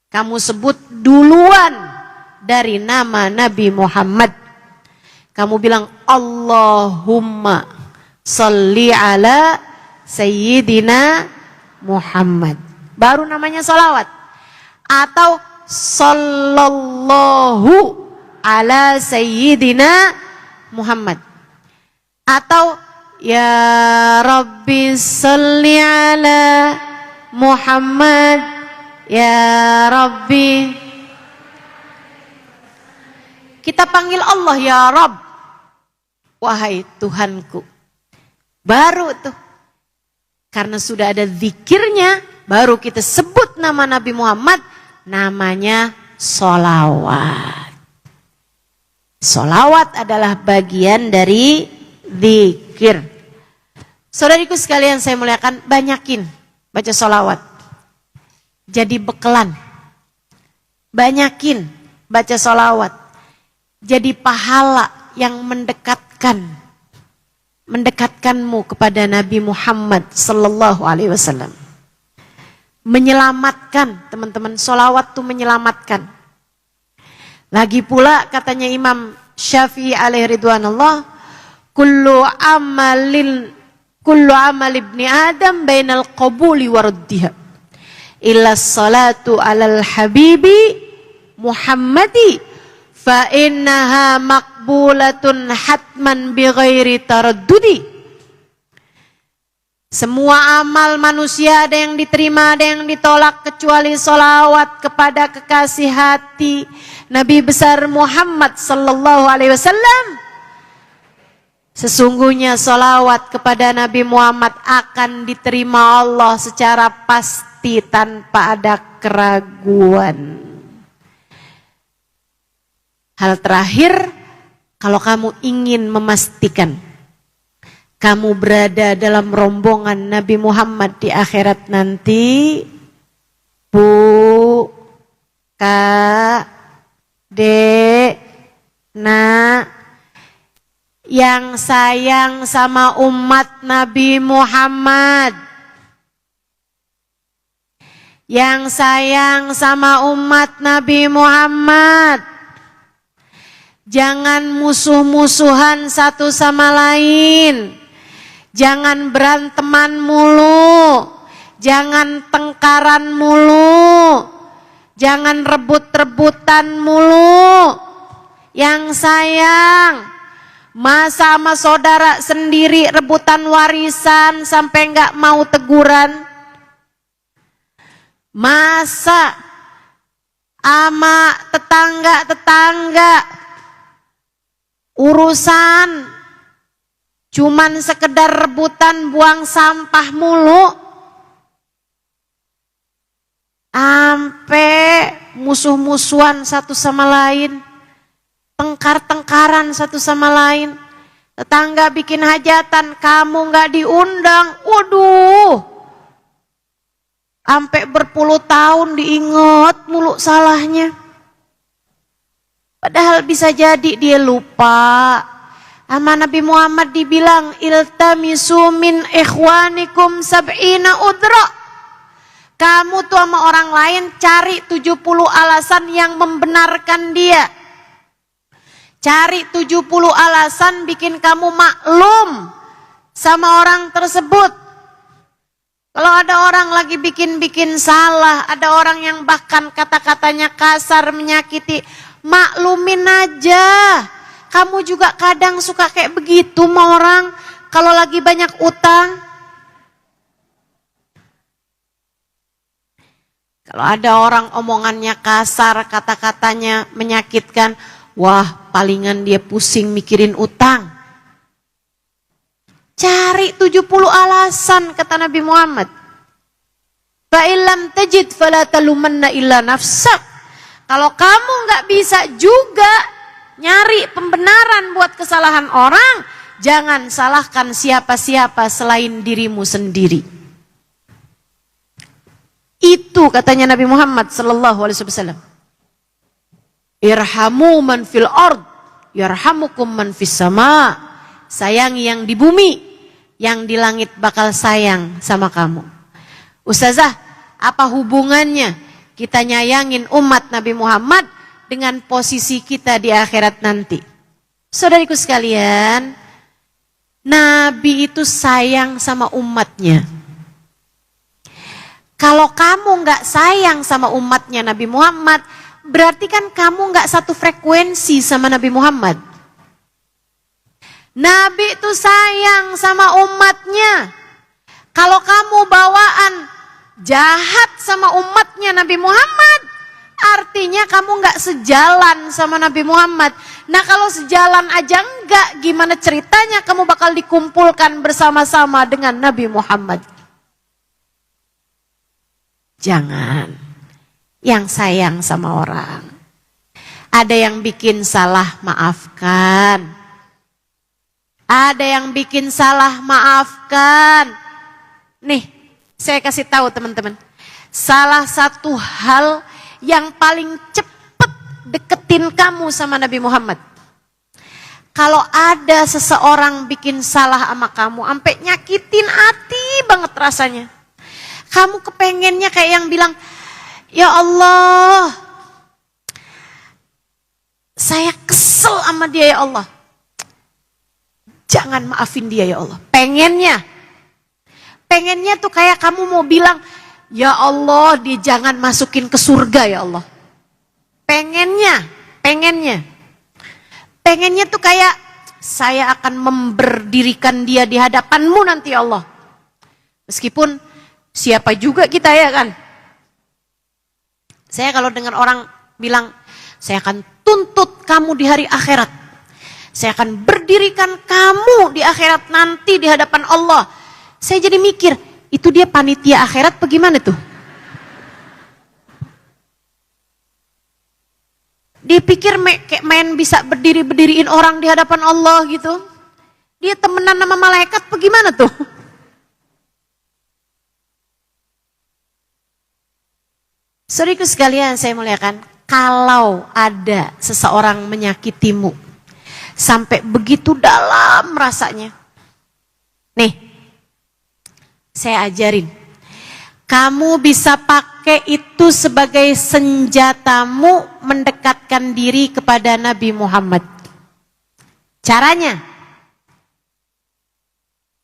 Kamu sebut duluan dari nama Nabi Muhammad. Kamu bilang Allahumma sholli ala Sayyidina Muhammad. Baru namanya sholawat. Atau sallallahu ala Sayyidina Muhammad. Atau ya Rabbi sholli ala Muhammad. Ya Rabbi. Kita panggil Allah ya Rabb. Wahai Tuhanku. Baru tuh. Karena sudah ada zikirnya, baru kita sebut nama Nabi Muhammad, namanya sholawat. Sholawat adalah bagian dari zikir. Saudariku sekalian saya muliakan, banyakin baca sholawat. Jadi bekelan. Banyakin baca sholawat. Jadi pahala yang mendekatkan. mendekatkanmu kepada Nabi Muhammad sallallahu alaihi wasallam. Menyelamatkan, teman-teman, sholawat itu menyelamatkan. Lagi pula katanya Imam Syafi'i alaihi ridwanullah, kullu amal ibni Adam bainal qabuli wa raddiha illa salatu alal habibi Muhammadi fa innaha maqbulatun hatman bighairi taraddudi. Semua amal manusia ada yang diterima, ada yang ditolak, kecuali sholawat kepada kekasih hati Nabi besar Muhammad sallallahu alaihi wasallam. Sesungguhnya sholawat kepada Nabi Muhammad akan diterima Allah secara pasti tanpa ada keraguan. Hal terakhir, kalau kamu ingin memastikan kamu berada dalam rombongan Nabi Muhammad di akhirat nanti, Bu, Kak, Dek, Nak, yang sayang sama umat Nabi Muhammad, yang sayang sama umat Nabi Muhammad, jangan musuh-musuhan satu sama lain. Jangan beranteman mulu, jangan tengkaran mulu, jangan rebut-rebutan mulu. Yang sayang, masa sama saudara sendiri rebutan warisan sampai nggak mau teguran? Masa ama tetangga-tetangga urusan cuman sekedar rebutan buang sampah mulu, ampe musuh-musuhan satu sama lain, tengkar-tengkaran satu sama lain. Tetangga bikin hajatan, kamu gak diundang, waduh, ampe berpuluh tahun diingat mulu salahnya. Padahal bisa jadi dia lupa. Sama Nabi Muhammad dibilang, iltamisu min ikhwanikum sab'ina udra. Kamu tuh sama orang lain cari 70 alasan yang membenarkan dia. Cari 70 alasan bikin kamu maklum sama orang tersebut. Kalau ada orang lagi bikin-bikin salah, ada orang yang bahkan kata-katanya kasar, menyakiti, maklumin aja. Kamu juga kadang suka kayak begitu sama orang kalau lagi banyak utang. Kalau ada orang omongannya kasar, kata-katanya menyakitkan, wah palingan dia pusing mikirin utang. Cari 70 alasan kata Nabi Muhammad. Fa illam tajid fala talumanna illa nafsak. Kalau kamu nggak bisa juga nyari pembenaran buat kesalahan orang, jangan salahkan siapa-siapa selain dirimu sendiri. Itu katanya Nabi Muhammad sallallahu alaihi wasallam. Irhamu man fil ard, yarhamukum man fis sama. Sayangi yang di bumi, yang di langit bakal sayang sama kamu. Ustazah, apa hubungannya kita nyayangin umat Nabi Muhammad dengan posisi kita di akhirat nanti? Saudariku sekalian, Nabi itu sayang sama umatnya. Kalau kamu nggak sayang sama umatnya Nabi Muhammad, berarti kan kamu nggak satu frekuensi sama Nabi Muhammad. Nabi itu sayang sama umatnya. Kalau kamu bawaan jahat sama umatnya Nabi Muhammad, artinya kamu nggak sejalan sama Nabi Muhammad. Nah kalau sejalan aja enggak, gimana ceritanya kamu bakal dikumpulkan bersama-sama dengan Nabi Muhammad? Jangan. Yang sayang sama orang. Ada yang bikin salah, maafkan. Ada yang bikin salah, maafkan. Nih, saya kasih tahu teman-teman. Salah satu hal yang paling cepat deketin kamu sama Nabi Muhammad. Kalau ada seseorang bikin salah sama kamu, sampai nyakitin hati banget rasanya. Kamu kepengennya kayak yang bilang, ya Allah, saya kesel sama dia ya Allah. Jangan maafin dia ya Allah. Pengennya tuh kayak kamu mau bilang, ya Allah, dia jangan masukin ke surga ya Allah. Pengennya tuh kayak, saya akan memberdirikan dia di hadapanmu nanti ya Allah. Meskipun siapa juga kita ya kan. Saya kalau dengar orang bilang, saya akan tuntut kamu di hari akhirat. Saya akan berdirikan kamu di akhirat nanti di hadapan Allah. Saya jadi mikir, itu dia panitia akhirat bagaimana tuh? Dia pikir kayak main bisa berdiriin orang di hadapan Allah gitu. Dia temenan sama malaikat bagaimana tuh? Saudaraku sekalian saya muliakan, kalau ada seseorang menyakitimu sampai begitu dalam rasanya. Nih, saya ajarin. Kamu bisa pakai itu sebagai senjatamu mendekatkan diri kepada Nabi Muhammad. Caranya,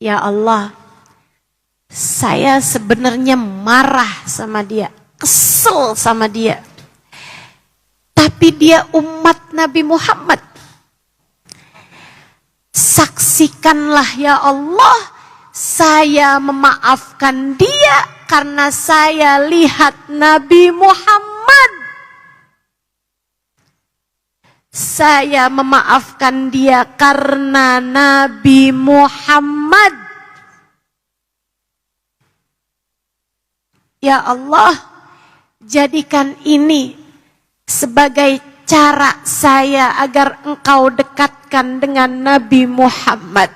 ya Allah, saya sebenarnya marah sama dia, kesel sama dia. Tapi dia umat Nabi Muhammad. Saksikanlah ya Allah, saya memaafkan dia karena saya lihat Nabi Muhammad. Saya memaafkan dia karena Nabi Muhammad. Ya Allah, jadikan ini sebagai cara saya agar engkau dekatkan dengan Nabi Muhammad.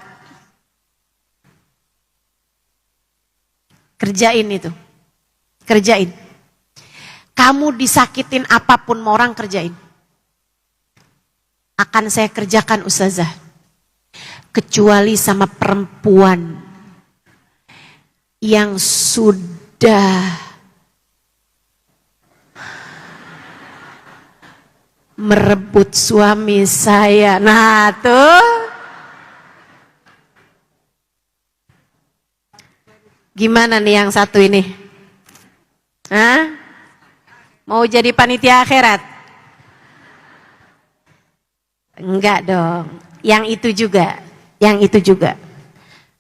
Kerjain itu. Kerjain. Kamu disakitin apapun mau orang kerjain. Akan saya kerjakan Ustazah. Kecuali sama perempuan yang sudah merebut suami saya. Nah tuh. Gimana nih yang satu ini? Hah? Mau jadi panitia akhirat? Enggak dong. Yang itu juga.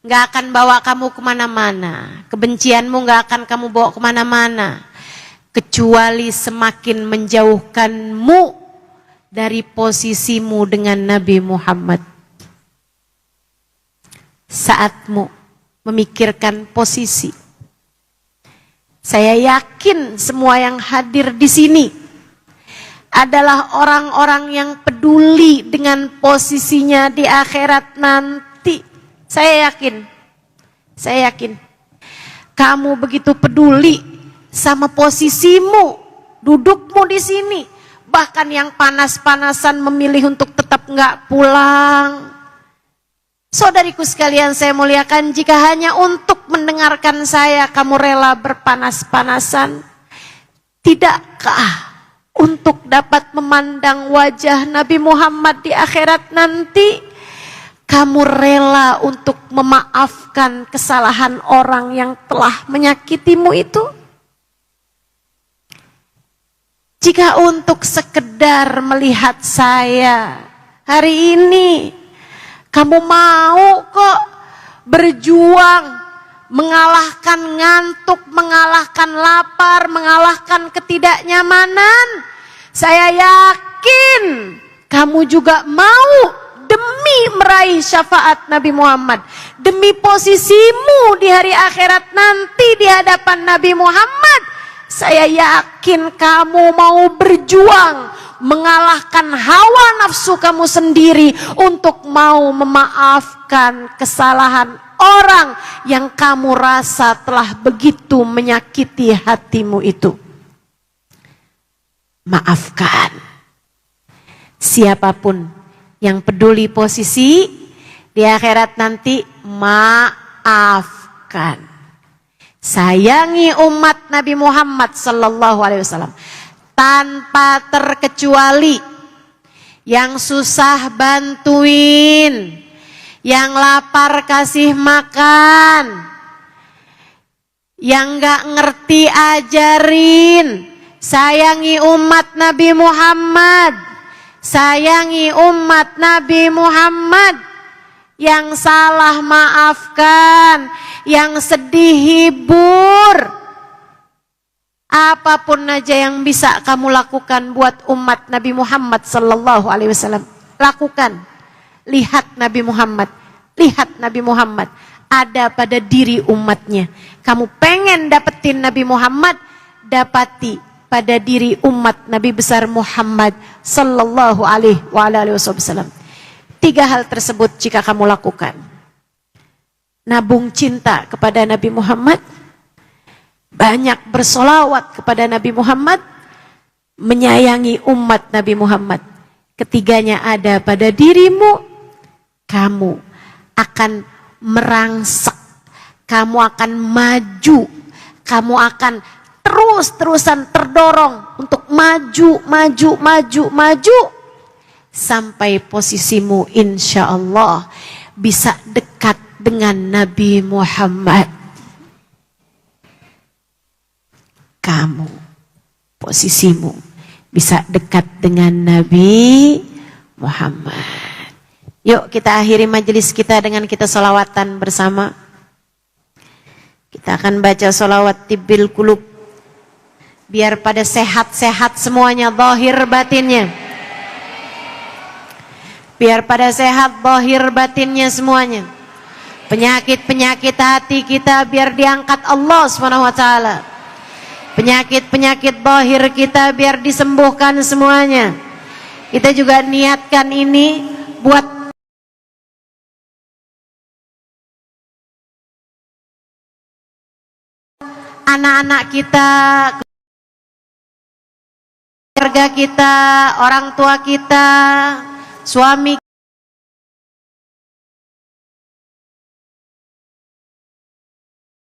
Enggak akan bawa kamu kemana-mana. Kebencianmu enggak akan kamu bawa kemana-mana. Kecuali semakin menjauhkanmu dari posisimu dengan Nabi Muhammad. Saatmu memikirkan posisi. Saya yakin semua yang hadir di sini adalah orang-orang yang peduli dengan posisinya di akhirat nanti. Saya yakin. Kamu begitu peduli sama posisimu, dudukmu di sini. Bahkan yang panas-panasan memilih untuk tetap nggak pulang. Saudariku sekalian saya muliakan, jika hanya untuk mendengarkan saya kamu rela berpanas-panasan, tidakkah untuk dapat memandang wajah Nabi Muhammad di akhirat nanti, kamu rela untuk memaafkan kesalahan orang yang telah menyakitimu itu? Jika untuk sekedar melihat saya hari ini, kamu mau kok berjuang, mengalahkan ngantuk, mengalahkan lapar, mengalahkan ketidaknyamanan. Saya yakin kamu juga mau demi meraih syafaat Nabi Muhammad. Demi posisimu di hari akhirat nanti di hadapan Nabi Muhammad. Saya yakin kamu mau berjuang, mengalahkan hawa nafsu kamu sendiri untuk mau memaafkan kesalahan orang yang kamu rasa telah begitu menyakiti hatimu itu. Maafkan siapapun Yang peduli posisi, di akhirat nanti maafkan. Sayangi umat Nabi Muhammad sallallahu alaihi wasallam tanpa terkecuali. Yang susah bantuin, yang lapar kasih makan, yang gak ngerti ajarin. Sayangi umat Nabi Muhammad, sayangi umat Nabi Muhammad. Yang salah maafkan, yang sedih hibur. Apapun aja yang bisa kamu lakukan buat umat Nabi Muhammad sallallahu alaihi wasallam, lakukan. Lihat Nabi Muhammad, lihat Nabi Muhammad ada pada diri umatnya. Kamu pengen dapetin Nabi Muhammad, dapati pada diri umat Nabi besar Muhammad sallallahu alaihi wasallam. 3 hal tersebut jika kamu lakukan. Nabung cinta kepada Nabi Muhammad, banyak bersolawat kepada Nabi Muhammad, menyayangi umat Nabi Muhammad. Ketiganya ada pada dirimu, kamu akan merangsek, kamu akan maju, kamu akan terus-terusan terdorong untuk maju, sampai posisimu insya Allah bisa dekat dengan Nabi Muhammad. Kamu, posisimu bisa dekat dengan Nabi Muhammad. Yuk kita akhiri majelis kita dengan kita sholawatan bersama. Kita akan baca sholawat tibbil qulub, biar pada sehat-sehat semuanya, zahir batinnya. Biar pada sehat zahir batinnya semuanya. Penyakit-penyakit hati kita biar diangkat Allah SWT. Penyakit-penyakit zahir kita biar disembuhkan semuanya. Kita juga niatkan ini buat anak-anak kita, keluarga kita, orang tua kita, suami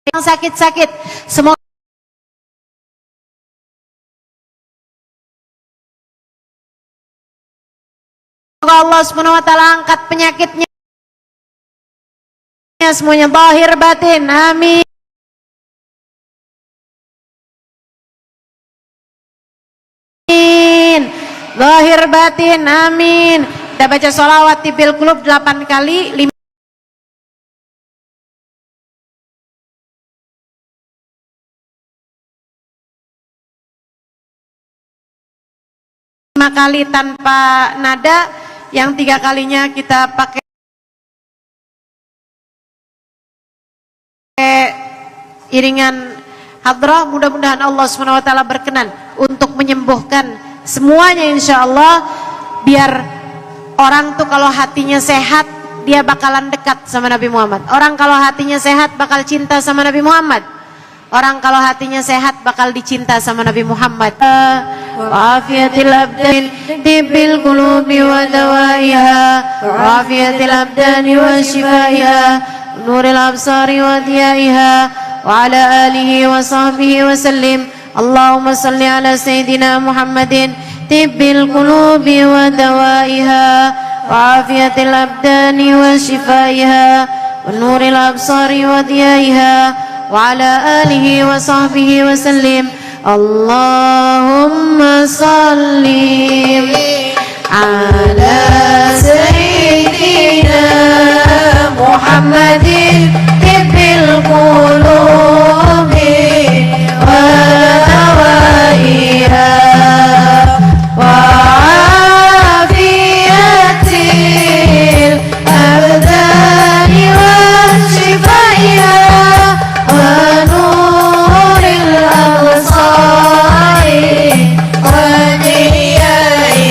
yang sakit-sakit, semoga Allah Subhanahu wa taala angkat penyakitnya semuanya, zahir batin, amin. Zahir batin, amin. Kita baca sholawat tibbil qulub 8 kali, 5 kali tanpa nada, yang 3 kalinya kita pakai iringan hadrah. Mudah-mudahan Allah SWT berkenan untuk menyembuhkan semuanya insya Allah. Biar orang tuh kalau hatinya sehat, dia bakalan dekat sama Nabi Muhammad. Orang kalau hatinya sehat bakal cinta sama Nabi Muhammad. Orang kalau hatinya sehat bakal dicinta sama Nabi Muhammad. Wa'afiyatil abdan tibbil qulubi wa dawaiha, wa'afiyatil abdani wa shifaiha, nuril absari wa diyaiha, wa ala alihi wa sahbihi wa sallim. Allahumma salli ala Sayyidina Muhammadin tibbil qulubi wa dawaiha, wa'afiyatil abdani wa shifaiha, wa nuril absari wa diyaiha, wa ala alihi wa sahbihi wa sallim. Allahumma salli ala Sayyidina Muhammadin tibbil qulubi wa dawaiha, wa afiyatil abdani wa shifaiha, wa nuril absari wa diyaiha.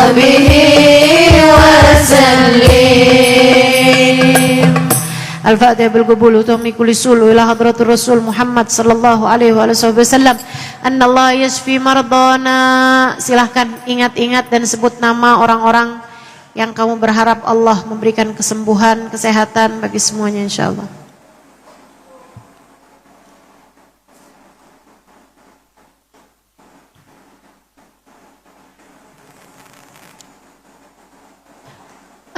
وصحبه وسلم. الفاتحة بالقبول وتومي كل سول إلى حضرة الرسول محمد صلى الله عليه وسلم. Anna Allah yashfi mardana. Silahkan ingat-ingat dan sebut nama orang-orang yang kamu berharap Allah memberikan kesembuhan, kesehatan bagi semuanya insyaallah.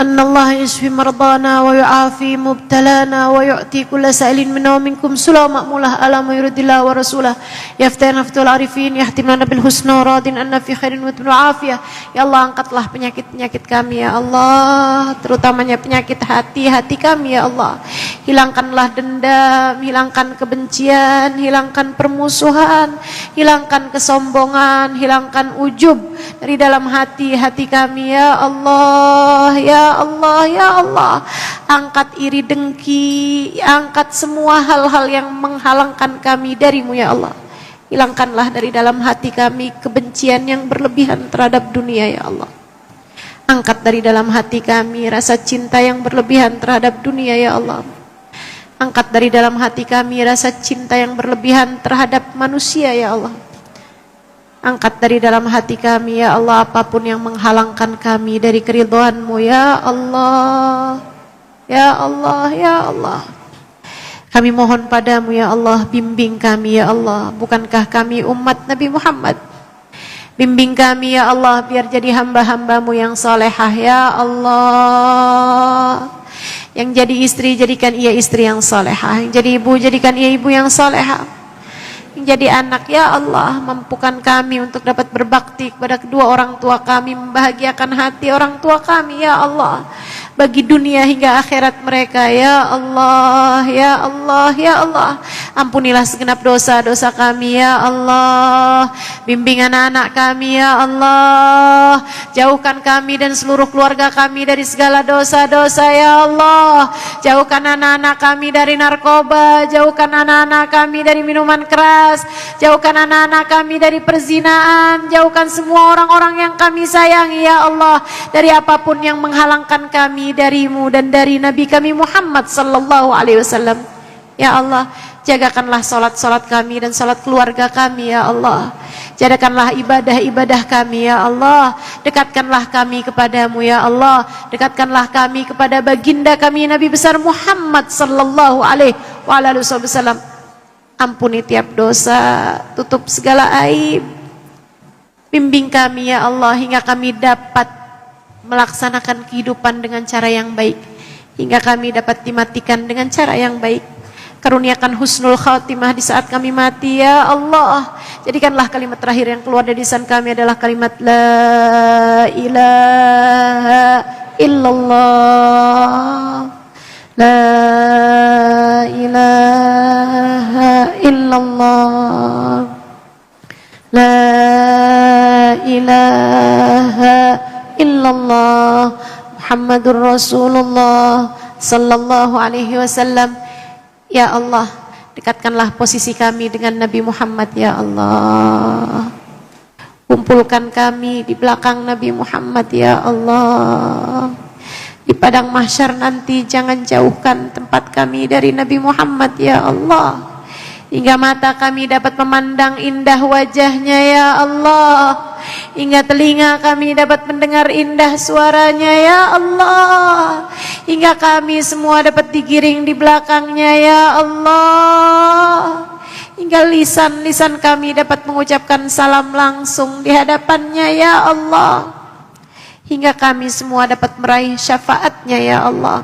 Anna Allah yashfi mardana wa yu'afi mubtalana wa yu'ti kulla sa'ilin minna wa minkum sulama mulah ala ma yuridillah wa rasulah yaftana fatul arifin yahtimna bil husna radin anna fi khairin wa afiyah. Ya Allah, angkatlah penyakit-penyakit kami ya Allah, terutamanya penyakit hati kami ya Allah. Hilangkanlah dendam, hilangkan kebencian, hilangkan permusuhan, hilangkan kesombongan, hilangkan ujub dari dalam hati kami ya Allah. Ya Allah, ya Allah, angkat iri dengki, angkat semua hal-hal yang menghalangkan kami darimu ya Allah. Hilangkanlah dari dalam hati kami kebencian yang berlebihan terhadap dunia ya Allah. Angkat dari dalam hati kami rasa cinta yang berlebihan terhadap dunia ya Allah. Angkat dari dalam hati kami rasa cinta yang berlebihan terhadap manusia ya Allah. Angkat dari dalam hati kami ya Allah apapun yang menghalangkan kami dari keridhaan-Mu ya Allah. Ya Allah, ya Allah. Kami mohon padamu ya Allah, bimbing kami ya Allah. Bukankah kami umat Nabi Muhammad? Bimbing kami ya Allah biar jadi hamba-hamba-Mu yang salehah ya Allah. Yang jadi istri jadikan ia istri yang salehah. Yang jadi ibu jadikan ia ibu yang salehah. Jadi anak ya Allah, mampukan kami untuk dapat berbakti kepada kedua orang tua kami, membahagiakan hati orang tua kami ya Allah, bagi dunia hingga akhirat mereka ya Allah, ya Allah, ya Allah. Ampunilah segenap dosa-dosa kami ya Allah. Bimbing anak-anak kami ya Allah. Jauhkan kami dan seluruh keluarga kami dari segala dosa-dosa ya Allah. Jauhkan anak-anak kami dari narkoba, jauhkan anak-anak kami dari minuman keras, jauhkan anak-anak kami dari perzinaan, jauhkan semua orang-orang yang kami sayangi ya Allah dari apapun yang menghalangkan kami darimu dan dari Nabi kami Muhammad sallallahu alaihi wasallam. Ya Allah, jagakanlah salat-salat kami dan salat keluarga kami ya Allah. Jadikanlah ibadah-ibadah kami ya Allah. Dekatkanlah kami kepadamu ya Allah. Dekatkanlah kami kepada baginda kami Nabi besar Muhammad sallallahu alaihi wasallam. Ampuni tiap dosa, tutup segala aib. Bimbing kami ya Allah hingga kami dapat melaksanakan kehidupan dengan cara yang baik, hingga kami dapat dimatikan dengan cara yang baik. Karuniakan husnul khatimah di saat kami mati ya Allah. Jadikanlah kalimat terakhir yang keluar dari lisan kami adalah kalimat la ilaha illallah. La ilaha illallah. La ilaha illallah. Muhammadur Rasulullah sallallahu alaihi wasallam. Ya Allah, dekatkanlah posisi kami dengan Nabi Muhammad ya Allah. Kumpulkan kami di belakang Nabi Muhammad ya Allah. Di padang mahsyar nanti jangan jauhkan tempat kami dari Nabi Muhammad ya Allah. Hingga mata kami dapat memandang indah wajahnya ya Allah. Hingga telinga kami dapat mendengar indah suaranya ya Allah. Hingga kami semua dapat digiring di belakangnya ya Allah. Hingga lisan-lisan kami dapat mengucapkan salam langsung di hadapannya ya Allah. Hingga kami semua dapat meraih syafaatnya ya Allah.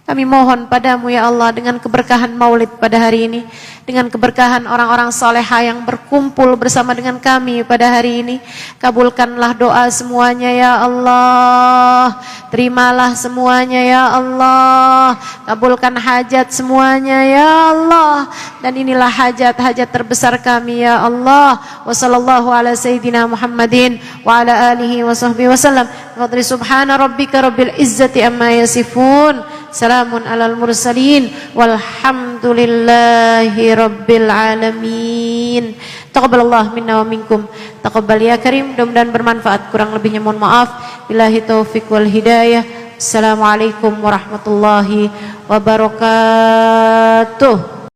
Kami mohon padamu ya Allah dengan keberkahan maulid pada hari ini, dengan keberkahan orang-orang salehah yang berkumpul bersama dengan kami pada hari ini. Kabulkanlah doa semuanya ya Allah. Terimalah semuanya ya Allah. Kabulkan hajat semuanya ya Allah. Dan inilah hajat-hajat terbesar kami ya Allah. Wassallallahu ala sayyidina Muhammadin wa ala alihi wa sahbihi wasallam. Fadli subhana rabbika rabbil izzati amma yasifun. Salamun alal mursalin. Walhamdulillahi rabbil alamin. Taqabbalallah minna wa minkum. Taqabbal ya karim. Mudah-mudahan bermanfaat. Kurang lebihnya mohon maaf. Billahi taufiq wal hidayah. Assalamualaikum warahmatullahi wabarakatuh.